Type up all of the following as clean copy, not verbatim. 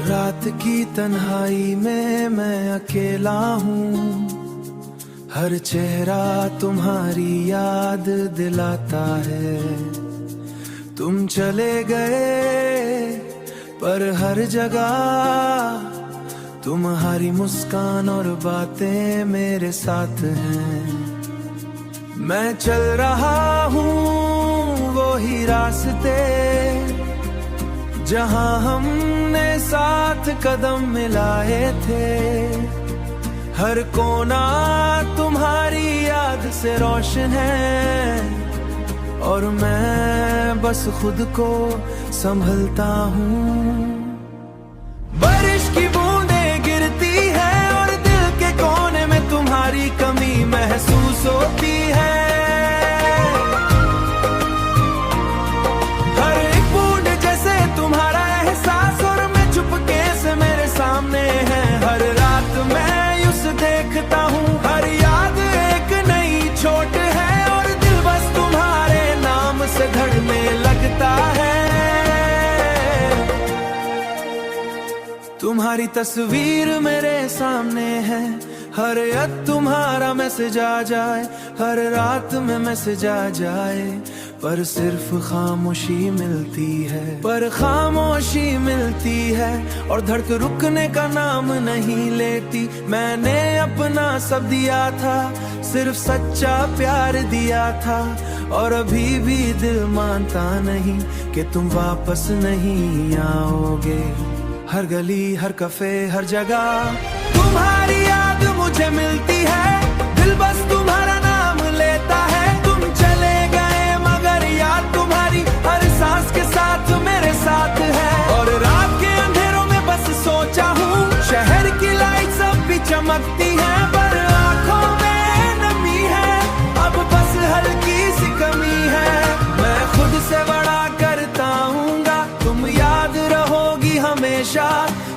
रात की तन्हाई में मैं अकेला हूँ, हर चेहरा तुम्हारी याद दिलाता है। तुम चले गए पर हर जगह तुम्हारी मुस्कान और बातें मेरे साथ हैं। मैं चल रहा हूँ वो ही रास्ते जहाँ हमने साथ कदम मिलाए थे। हर कोना तुम्हारी याद से रोशन है और मैं बस खुद को संभलता हूँ। बारिश की बूंदें गिरती है और दिल के कोने में तुम्हारी कमी महसूस होती है। हर एक बूंद जैसे तुम्हारा एहसास और मैं चुपके से मेरे सामने है। हर रात मैं यूं से देखता हूँ, हर याद एक नई चोट है और दिल बस तुम्हारे नाम से धड़ने लगता है। तुम्हारी तस्वीर मेरे सामने है, हर रात तुम्हारा मैसेज आ जाए, हर रात में मैसेज आ जाए, पर सिर्फ खामोशी मिलती है, पर खामोशी मिलती है और धड़क रुकने का नाम नहीं लेती। मैंने अपना सब दिया था, सिर्फ सच्चा प्यार दिया था और अभी भी दिल मानता नहीं कि तुम वापस नहीं आओगे। हर गली हर कफे हर जगह तुम्हारी याद मुझे मिलती है, दिल बस तुम्हारा नाम लेता है। तुम चले गए मगर याद तुम्हारी हर सांस के साथ मेरे साथ है। और रात के अंधेरों में बस सोचा हूँ, शहर की लाइट सब भी चमकती है पर आंखों में नमी है, अब बस हल्की सी कमी है। मैं खुद से बड़ा करता हूँगा, तुम याद रहोगी हमेशा,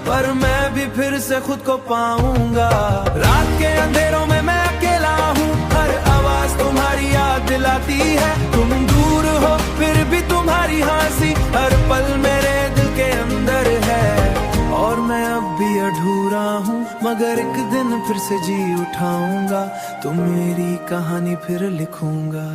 पर मैं भी फिर से खुद को पाऊंगा। रात के अंधेरों में मैं अकेला हूँ, हर आवाज तुम्हारी याद दिलाती है। तुम दूर हो फिर भी तुम्हारी हंसी हर पल मेरे दिल के अंदर है। और मैं अब भी अधूरा हूँ मगर एक दिन फिर से जी उठाऊंगा, तो मेरी कहानी फिर लिखूंगा।